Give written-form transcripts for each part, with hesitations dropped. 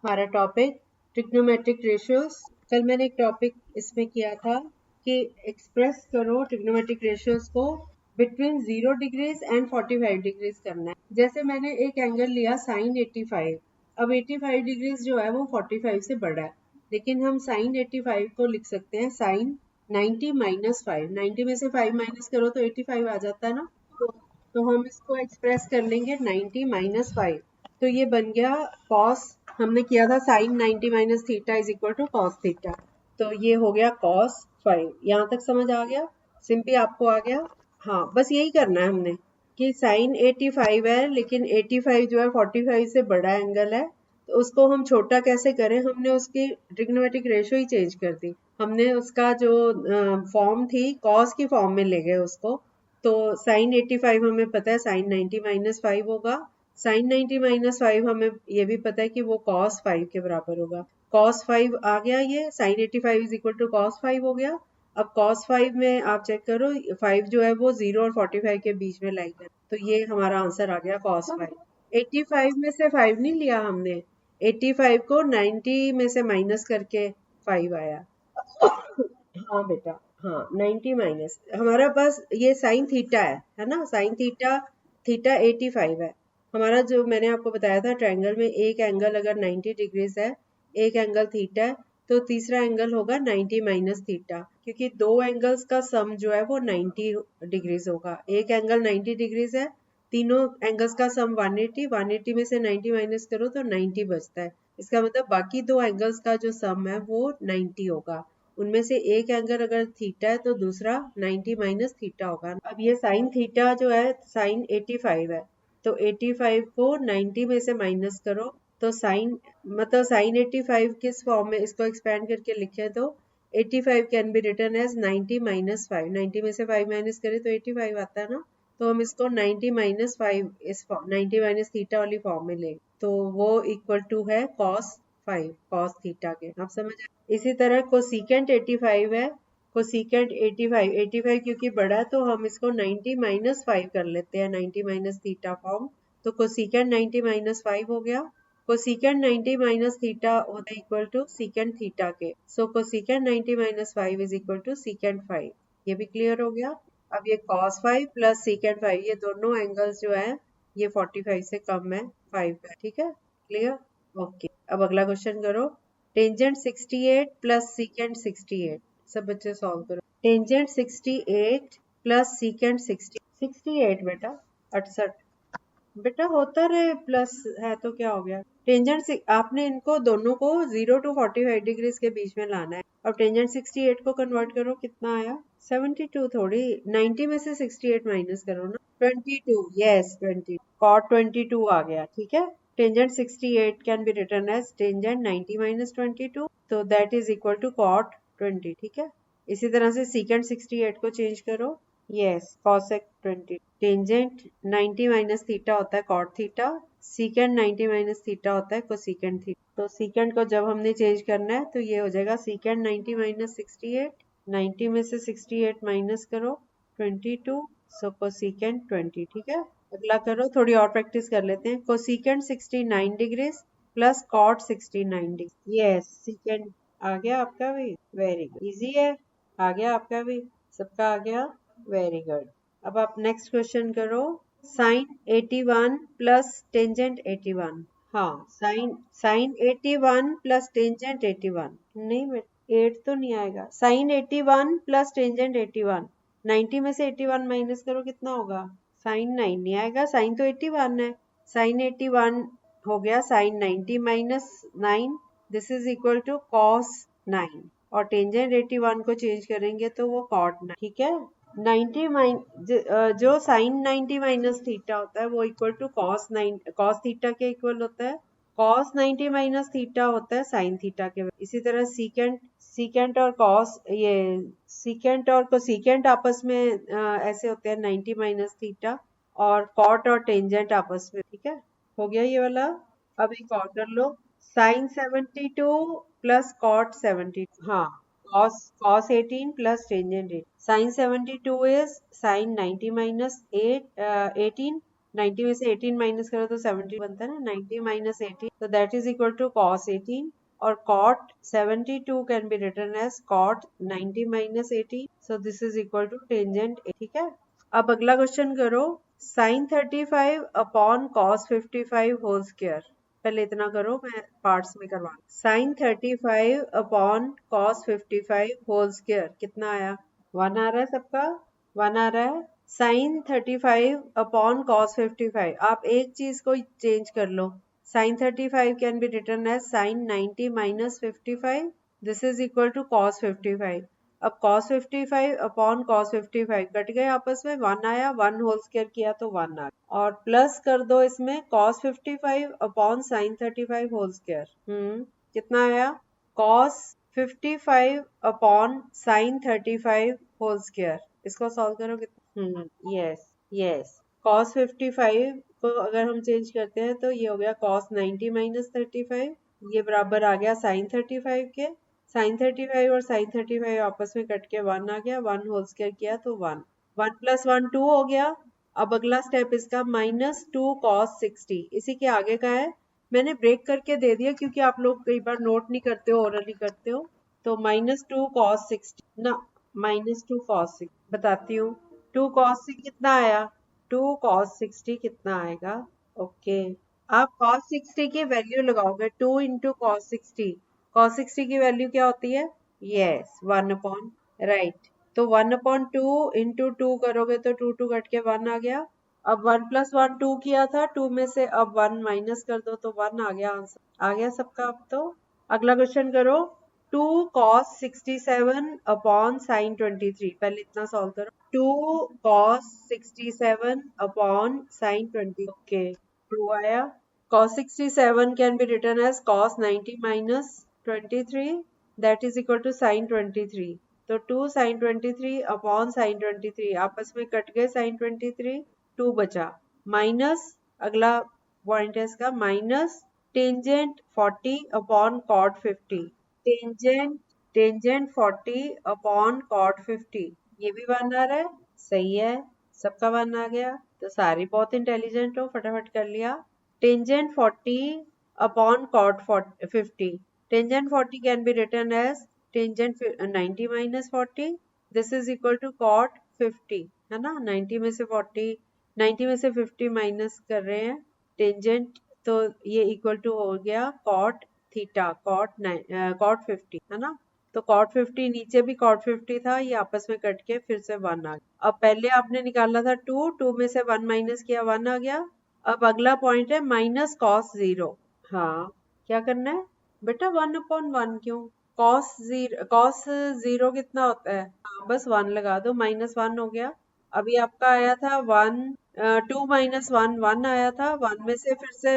हमारा topic trigonometric ratios. कल मैंने एक टॉपिक इसमें किया था कि एक्सप्रेस करो ट्रिग्नोमेट्रिक रेशियोज को बिटवीन 0 डिग्रीज एंड 45 डिग्रीज करना है। जैसे मैंने एक एंगल लिया साइन 85, अब 85 डिग्रीज जो है वो 45 से बड़ा है, लेकिन हम साइन 85 को लिख सकते हैं साइन 90 माइनस 5। 90 में से 5 माइनस करो तो 85 आ जाता है ना, तो हम इसको एक्सप्रेस कर लेंगे 90 माइनस 5। तो ये बन गया कॉस, हमने किया था sine 90 minus theta is equal to cos theta, तो ये हो गया कॉस 5। यहाँ तक समझ आ गया? सिंपली आपको आ गया? हाँ, बस यही करना है हमने कि साइन 85 है लेकिन 85 जो है 45 से बड़ा एंगल है, तो उसको हम छोटा कैसे करें? हमने उसकी ट्रिग्नोमेट्रिक रेशियो ही चेंज कर दी। हमने उसका जो फॉर्म थी कॉस की फॉर्म में ले गए उसको। तो साइन 85 हमें पता है साइन 90 माइनस 5 होगा, साइन 90 माइनस 5 हमें ये भी पता है कि वो कॉस 5 के बराबर होगा। कॉस 5 आ गया, ये sine 85 is equal to cos 5 हो गया। अब कॉस 5 में आप चेक करो 5 जो है वो 0 और 45 के बीच में लाई है, तो ये हमारा आंसर आ गया कॉस 5। 85 में से 5 नहीं लिया हमने, 85 को 90 में से माइनस करके 5 आया। हाँ बेटा, हाँ 90 माइनस हमारा बस ये साइन थीटा है ना, साइन थीटा, थीटा 85 है हमारा। जो मैंने आपको बताया था ट्रायंगल में एक एंगल अगर 90 डिग्रीज है, एक एंगल थीटा है, तो तीसरा एंगल होगा 90 माइनस थीटा, क्योंकि दो एंगल्स का सम जो है वो 90 डिग्रीज होगा। एक एंगल 90 डिग्रीज है, तीनों एंगल्स का सम 180, 180 में से 90 माइनस करो तो 90 बचता है। इसका मतलब बाकी दो एंगल्स का जो सम है वो 90 होगा। उनमें से एक एंगल अगर थीटा है तो दूसरा 90 माइनस थीटा होगा। अब ये साइन थीटा जो है साइन 85 है, तो 85 को 90 में से माइनस करो तो साइन, मतलब साइन 85 किस फॉर्म में, इसको एक्सपेंड करके लिखे तो 85 can be written as 90 minus 5। 90 में से 5 माइनस करें तो 85 आता है ना, तो हम इसको 90 माइनस 5 इस फॉर्म 90 माइनस थीटा वाली फॉर्म में लेंगे, तो वो इक्वल टू है कॉस 5, कॉस थीटा के। आप समझ आए? इसी तरह कोसिकेंट 85 है, कोसिकेंट 85, 85 क्योंकि बड़ा है तो हम इसको 90 माइनस 5 कर लेते हैं, 90 माइनस थीटा फॉर्म, तो कोसिकेंट 90 माइनस 5 हो गया। कोसिकेंट 90 माइनस थीटा होता है इक्वल टू सीकेंट थीटा के, so cosecant 90 minus 5 is equal to secant 5। ये भी क्लियर हो गया। अब ये cos 5 प्लस सीकेंट 5, ये दोनों एंगल्स जो है ये 45 से कम है 5 का, ठीक है, क्लियर, ओके। अब अगला क्वेश्चन करो, टेंजेंट 68 प्लस सीकेंट 68, सब बच्चे सॉल्व करो। टेंजेंट 68 प्लस सीकेंट 60, 68 बेटा 68, बेटा होता रहे प्लस है तो क्या हो गया। टेंजेंट से आपने इनको दोनों को 0 टू 45 डिग्रीज के बीच में लाना है। अब टेंजेंट 68 को कन्वर्ट करो, कितना आया 72, थोड़ी 90 में से 68 माइनस करो ना, 22, यस 20, कॉट 22 आ गया, ठीक है। Tangent 68 can be written as tangent 90 minus 22, तो that is equal to cot 20, ठीक है। इसी तरह से सीकेंट 68 को चेंज करो, yes cosec 20। Tangent 90 minus theta होता है cot theta, secant 90 minus theta होता है कोसीकेंट थीटा। तो सीकेंट को जब हमने चेंज करना है तो ये हो जाएगा सीकेंट 90 माइनस 68, 90 में से 68 माइनस करो 22, सो कोसीकेंट 20, ठीक है। अगला करो, थोड़ी और प्रैक्टिस कर लेते हैं। Cosecant 69 degrees plus cot 69 degree, yes secant आ गया आपका भी, वेरी गुड, इजी है, आ गया आपका भी, सबका आ गया, वेरी गुड। अब आप नेक्स्ट क्वेश्चन करो, साइन 81 प्लस टेंजेंट 81। हाँ, साइन साइन 81 प्लस टेंजेंट 81, नहीं बेटा 8 तो नहीं आएगा। साइन 81 प्लस टेंजेंट 81, 90 में से 81 माइनस करो, कितना होगा, साइन 9 नहीं आएगा, साइन तो 81 है। साइन 81 हो गया sine 90 minus 9, this is equal to cos 9, और टेंजेंट 81 को चेंज करेंगे तो वो कॉट 9, ठीक है। 90 जो साइन 90 माइनस थीटा होता है वो equal to cos 9, cos theta के इक्वल होता है। कॉस 90 माइनस थीटा होता है साइन थीटा के। इसी तरह सीकेंट सीकेंट और कॉस, ये सीकेंट और कोसीकेंट आपस में ऐसे होते हैं 90 माइनस थीटा, और कॉट और टेंजेंट आपस में, ठीक है, हो गया ये वाला। अब एक और कर लो, साइन 72 प्लस कॉट 70, हाँ cos 18 plus tangent 8. Sin 72 is sin 90 minus 18. 90 में से 18 माइनस करो तो 70 बनता है ना, 90 माइनस 18, तो that is equal to cos 18, और cot 72 can be written as cot 90 minus 80, so this is equal to tangent, ठीक है। अब अगला क्वेश्चन करो, sin 35 upon cos 55 whole square. पहले इतना करो, मैं पार्ट्स में करवा। sin 35 upon cos 55 whole square कितना आया? 1 आ रहा है सबका, 1 आ रहा है। sin 35 अपॉन cos 55, आप एक चीज को चेंज कर लो, sin 35 can be written as sin 90 minus 55, this is equal to cos 55। अब cos 55 अपॉन cos 55 कट गए आपस में, 1 आया, 1 होल स्क्वायर किया तो 1 आ गया, और प्लस कर दो इसमें cos 55 upon sin 35 whole square, कितना आया? cos 55 upon sin 35 whole square. इसको सॉल्व करो कितना, यस यस, cos 55 को अगर हम चेंज करते हैं तो ये हो गया cos 90 माइनस 35, ये बराबर आ गया sin 35 के, sin 35 और sin 35 आपस में कट के 1 आ गया, 1 होल स्क्वायर किया तो 1, 1 प्लस 1 2 हो गया। अब अगला स्टेप इसका -2 cos 60, इसी के आगे का है, मैंने ब्रेक करके दे दिया क्योंकि आप लोग कई बार नोट नहीं करते हो, ओरली करते हो, तो -2 cos 60 ना, -2 cos 60 बताती हूँ, 2 cos 60 कितना आया? 2 cos 60 कितना आएगा? ओके, आप cos 60 की वैल्यू लगाओगे, 2 इंटू cos 60, cos 60 की वैल्यू क्या होती है? यस 1 अपॉन, राइट, तो 1 अपॉन 2 इंटू 2 करोगे तो 2 2 कट के 1 आ गया। अब 1 प्लस 1 2 किया था, 2 में से अब 1 माइनस कर दो तो 1 आ गया, आंसर आ गया सबका। अब तो अगला क्वेश्चन करो, 2 cos 67 अपॉन sin 23, पहले इतना सॉल्व करो, 2 cos 67 अपॉन sin 20, ओके 2 आया। cos 67 can be written as cos 90 minus 23, that is equal to sin 23, तो 2 sin 23 अपॉन sin 23, आपस में कट गए sin 23, 2 बचा, माइनस अगला पॉइंट है इसका, minus tangent 40 upon cot 50, tangent tangent 40 upon cot 50, ये भी 1 आ रहा है, सही है, सबका 1 आ गया, तो सारे बहुत इंटेलिजेंट हो, फटाफट कर लिया। Tangent 40 upon cot 50, tangent 40 can be written as tangent 90 minus 40, this is equal to cot 50, है ना, 90 में से 40, 90 में से 50 माइनस कर रहे हैं टेंजेंट, तो ये इक्वल टू हो गया cot थीटा, cot 50, है ना, तो cot 50, नीचे भी cot 50 था, ये आपस में कट के फिर से 1 आ गया। अब पहले आपने निकाला था 2, 2 में से 1 माइनस किया, 1 आ गया। अब अगला पॉइंट है माइनस cos 0, हाँ क्या करना है बेटा, 1 अपॉन 1 क्यों, cos 0 कितना होता है, हाँ बस 1 लगा दो, -1 हो गया। अभी आपका आया था 1, 2 माइनस 1 1 आया था, 1 में से फिर से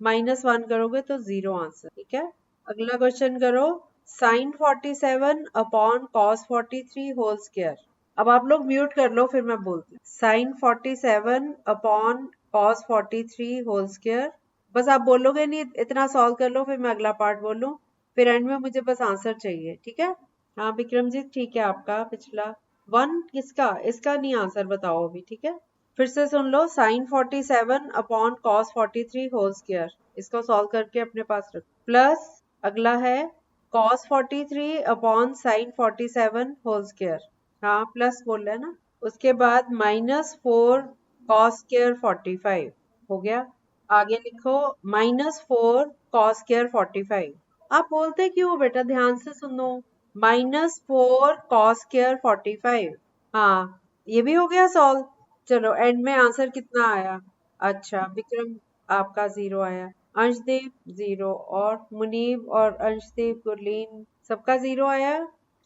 -1 करोगे तो 0 आंसर, ठीक है। अगला क्वेश्चन करो, sin 47 upon cos 43 whole square. अब आप लोग म्यूट कर लो, फिर मैं बोलती हूँ, sin 47 upon cos 43 whole square, बस आप बोलोगे नहीं, इतना सॉल्व कर लो, फिर मैं अगला पार्ट बोलूँ, फिर एंड में मुझे बस आंसर चाहिए, ठीक है। हाँ विक्रमजीत, ठीक है, आपका पिछला 1 किसका, इसका नहीं आंसर बताओ अभी, ठीक है। फिर से सुन लो, sin 47 upon cos 43 whole square, इसको सॉल्व करके अपने पास रखो, प्लस अगला है cos 43 upon sin 47 whole square, हाँ प्लस बोल रहे हैं ना, उसके बाद -4 cos स्क्वायर 45 हो गया, आगे लिखो -4 cos स्क्वायर 45, आप बोलते क्यों बेटा, ध्यान से सुनो, -4 cos स्क्वायर 45, हाँ ये भी हो गया सॉल्व। चलो एंड में आंसर कितना आया, अच्छा विक्रम आपका 0 आया, अंशदेव 0, और मुनीब और अंशदेव गुरलीन सबका 0 आया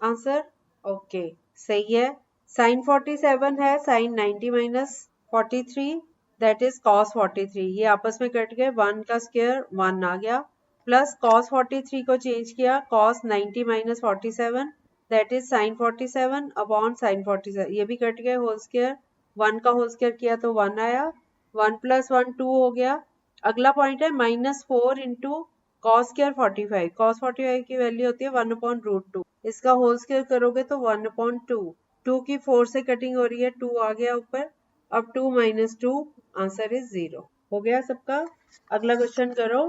आंसर, ओके सही है। sin 47 है sin 90 minus 43, that is cos 43, ये आपस में कट गए, 1 का स्क्वायर 1 आ गया, प्लस cos 43 को चेंज किया cos 90 minus 47, that is sin 47 upon sin 47, ये भी कट गए, होल स्क्वायर 1 का होल स्क्वायर किया तो 1 आया, 1 प्लस 1 2 हो गया। अगला पॉइंट है -4 इंटू cos स्क्वायर 45, cos 45 की वैल्यू होती है 1 अपॉन √2, इसका होल स्क्वायर करोगे तो 1 अपॉन 2, 2 की 4 से कटिंग हो रही है, 2 आ गया ऊपर, अब 2 माइनस 2 आंसर इज 0। हो गया सबका। अगला क्वेश्चन करो।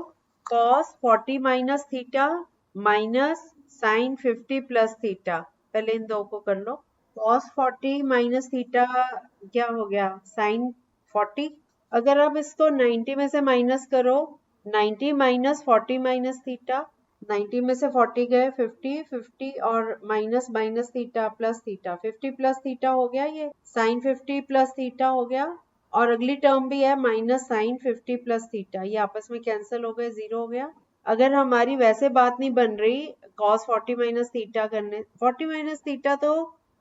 cos 40 minus theta minus sine 50 plus theta. पहले इन दो को कर लो। cos 40 माइनस थीटा क्या हो गया, साइन 40। अगर आप इसको 90 में से माइनस करो, 90 माइनस 40 माइनस थीटा, 90 में से 40 गए 50, 50 और minus minus theta plus theta, 50 plus theta हो गया, ये साइन 50 प्लस थीटा हो गया। और अगली टर्म भी है माइनस साइन 50 प्लस थीटा, ये आपस में कैंसिल हो गए, 0 हो गया। अगर हमारी वैसे बात नहीं बन रही cos 40 माइनस थीटा करने, 40 माइनस थीटा तो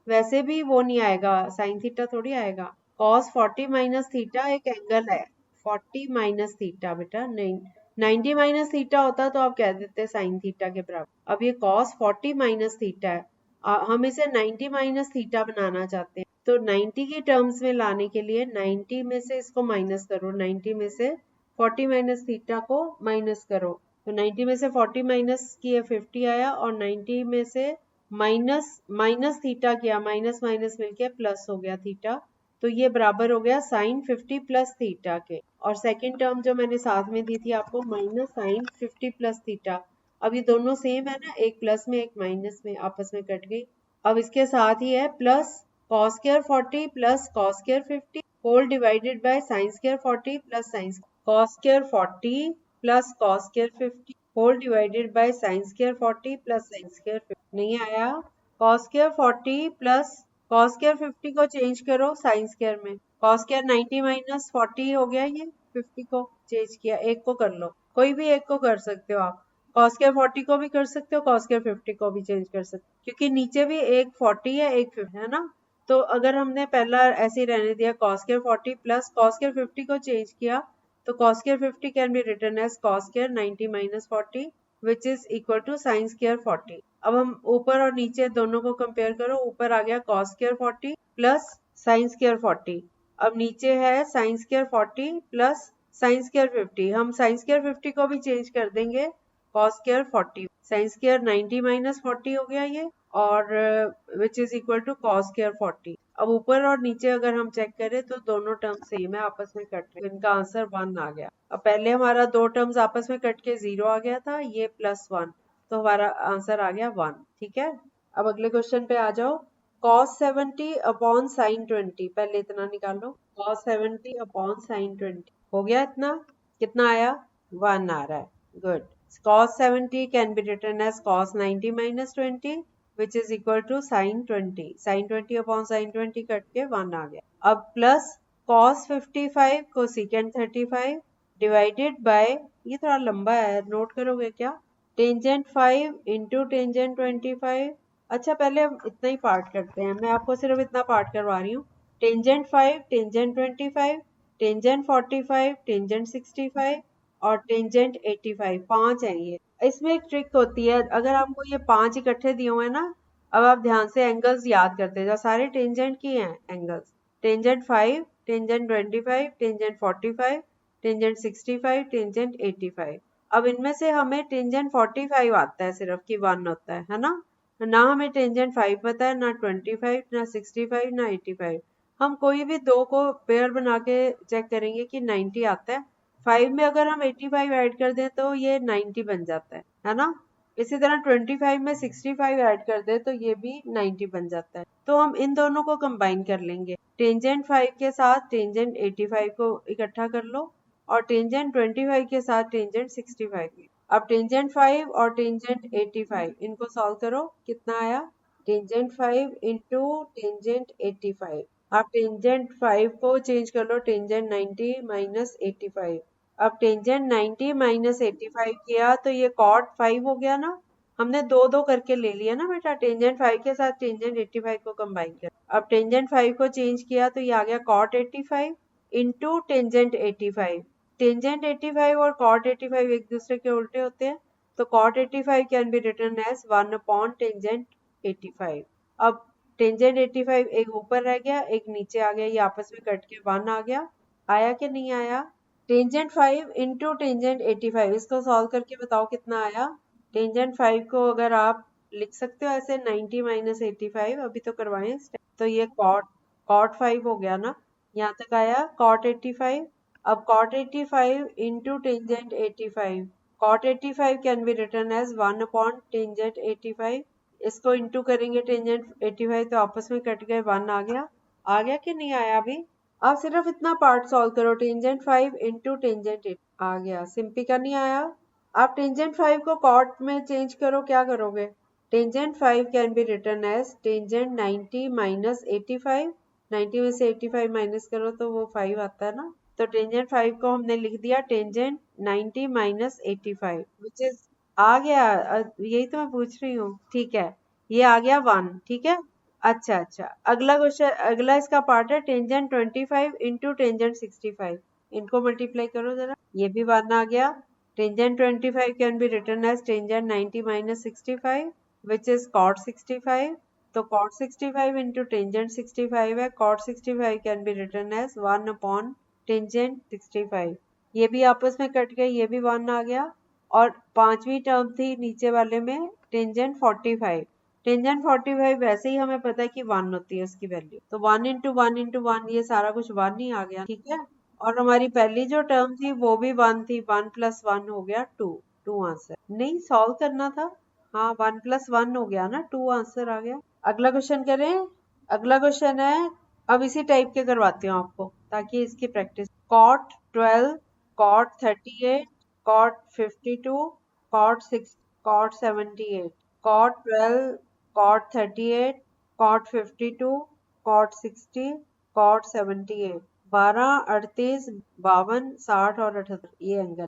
वैसे भी वो नहीं आएगा, साइन थीटा थोड़ी आएगा। cos 40 माइनस थीटा एक एंगल है, 40 माइनस थीटा बेटा नहीं, 90 माइनस थीटा होता तो आप कह देते साइन थीटा के बराबर। अब ये cos 40 माइनस थीटा है, हम इसे 90 माइनस थीटा बनाना चाहते हैं, तो 90 की टर्म्स में लाने के लिए 90 में से इसको माइनस करो, 90 में से 40 माइनस थीटा को माइनस करो, तो 90 में से 40 माइनस किए 50 आया, और 90 में से माइनस माइनस थीटा किया, माइनस माइनस मिलके प्लस हो गया थीटा, तो ये बराबर हो गया साइन 50 प्लस थीटा के। और सेकंड टर्म जो मैंने साथ में दी थी आपको माइनस साइन 50 प्लस थीटा, अब ये दोनों सेम है ना, एक प्लस में एक माइनस में आपस में कट गई। अब इसके साथ ही है plus cos square 40 plus cos square 50 whole divided by sin square 40 plus sin cos square 40 plus cos square 50 whole divided by sin square 40 plus sin square 50। नहीं आया। cos square 40 plus cos square 50 को change करो sin square में, cos square 90 minus 40 हो गया, ये 50 को change किया, एक को कर लो, कोई भी एक को कर सकते हो आप, cos स्क्वायर 40 को भी कर सकते हो, cos स्क्वायर 50 को भी चेंज कर सकते हो, क्योंकि नीचे भी एक 40 है एक 50 है ना। तो अगर हमने पहला ऐसे ही रहने दिया cos square 40 plus cos square 50 को चेंज किया, तो cos square 50 can be written as cos square 90 minus 40 which is equal to sin square 40। अब हम ऊपर और नीचे दोनों को कंपेयर करो, ऊपर आ गया cos square 40 plus sin square 40, अब नीचे है sin square 40 plus sin square 50, हम sin स्क्वायर 50 को भी चेंज कर देंगे cos square 40, sin square 90 minus 40 हो गया ये, और which is equal to cos square 40। अब ऊपर और नीचे अगर हम चेक करें तो दोनों टर्म सेम है, आपस में कट रहे, इनका आंसर 1 आ गया। अब पहले हमारा दो टर्म्स आपस में कट के 0 आ गया था, ये प्लस 1, तो हमारा आंसर आ गया 1। ठीक है, अब अगले क्वेश्चन पे आ जाओ। cos 70 अपॉन sin 20, पहले इतना निकालो, cos 70 अपॉन sin 20 हो गया इतना, कितना आया 1 आ रहा है, good. cos 70 can be written as cos 90 minus 20 which is equal to sin 20, sin 20 upon sin 20 cut के 1 आ गया। अब प्लस cos 55 को secant 35 डिवाइडेड बाय, ये थोड़ा लंबा है नोट करोगे क्या, टेंजेंट 5 इंटू टेंजेंट 25। अच्छा पहले हम इतना ही पार्ट करते हैं, मैं आपको सिर्फ इतना पार्ट करवा रही हूँ। टेंजेंट 5, टेंजेंट 25, टेंजेंट 45, टेंजेंट 65 और टेंजेंट 85, 5 है ये। इसमें एक ट्रिक होती है, अगर आपको ये 5 इकट्ठे दिए हुए हैं ना, अब आप ध्यान से एंगल्स याद करते जाओ, सारे टेंजेंट की हैं angles, tangent 5, tangent 25, tangent 45, tangent 65, tangent 85। अब इनमें से हमें टेंजेंट 45 आता है सिर्फ कि 1 होता है ना, ना हमें टेंजेंट 5 पता है, ना 25, ना 65, ना 85। हम कोई भी दो को पेयर बना के चेक करेंगे कि 90 आता है, 5 में अगर हम 85 ऐड कर दें तो ये 90 बन जाता है ना। इसी तरह 25 में 65 ऐड कर दे तो ये भी 90 बन जाता है। तो हम इन दोनों को कंबाइन कर लेंगे, टेंजेंट 5 के साथ टेंजेंट 85 को इकट्ठा कर लो, और टेंजेंट 25 के साथ टेंजेंट 65। अब टेंजेंट 5 और टेंजेंट 85 इनको सॉल्व करो, कितना आया, टेंजेंट 5 इंटू टेंजेंट 85। आप टेंजेंट 5 को चेंज कर लो, टेंजेंट 90 माइनस 85। अब टेंजेंट 90 माइनस 85 किया तो ये कॉट 5 हो गया ना, हमने दो दो करके ले लिया ना बेटा, टेंजेंट 5 के साथ टेंजेंट 85 को कंबाइन कर। अब टेंजेंट 5 को चेंज किया तो ये आ गया कॉट 85 इंटू टेंजेंट 85। टेंजेंट 85 और कॉट 85 एक दूसरे के उल्टे होते हैं, तो cot 85 can be written as 1 upon tangent 85। अब टेंजेंट 85 एक ऊपर रह गया, एक नीचे आ गया, ये आपस में कट के 1 आ गया। आया कि नहीं आया, टेंजेंट 5 इंटू टेंजेंट 85, इसको सॉल्व करके बताओ कितना आया। टेंजेंट 5 को अगर आप लिख सकते हो ऐसे 90 माइनस 85, अभी तो करवाएं, तो ये कॉट 5 हो गया ना, यहाँ तक आया कॉट 85 अब cot 85 into tangent 85, cot 85 can be written as 1 upon tangent 85. इसको इंटू करेंगे टेंजेंट 85 तो आपस में कट गए, 1 आ गया कि नहीं आया अभी? आप सिर्फ इतना पार्ट सॉल्व करो, टेंजेंट 5 इंटू टेंजेंट 8 आ गया, सिंपी का नहीं आया। आप टेंजेंट 5 को कॉट में चेंज करो, क्या करोगे? Tangent 5 can be written as tangent 90 minus 85, 90 में से 85 माइनस करो तो वो 5 आता है ना, तो टेंजेंट 5 को हमने लिख दिया टेंजेंट 90 माइनस 85 विच इज आ गया। यही तो मैं पूछ रही हूँ, ठीक है, ये आ गया 1, ठीक है। अच्छा अच्छा, अगला क्वेश्चन, अगला इसका पार्ट है टेंजेंट 25 इंटू टेंजेंट 65, इनको मल्टीप्लाई करो जरा, ये भी 1 आ गया। Tangent 25 can be written as tangent 90 minus 65 which is cot 65, तो cot 65 इंटू टेंजेंट 65 है, cot 65 can be written as 1 upon tangent 65, ये भी आपस में कट गए, ये भी 1 आ गया। और पांचवी टर्म थी नीचे वाले में टेंजेंट 45, टेंजेंट 45 वैसे ही हमें पता है कि 1 होती है उसकी वैल्यू, तो 1 इंटू 1 इंटू 1, ये सारा कुछ 1 ही आ गया, ठीक है। और हमारी पहली जो टर्म थी वो भी 1 थी, 1 प्लस 1 हो गया 2, 2 आंसर नहीं सॉल्व करना था, हाँ 1 प्लस 1 हो गया ना, 2 आंसर आ गया। अगला क्वेश्चन करें, अगला क्वेश्चन है, अब इसी टाइप के करवाती हूँ आपको ताकि इसकी practice. cot 12, cot 38, cot 52, cot 6, cot 78, cot 12, cot 38, cot 52, cot 60, cot 78, 12, 38, 52, 60 और 78, ये एंगल।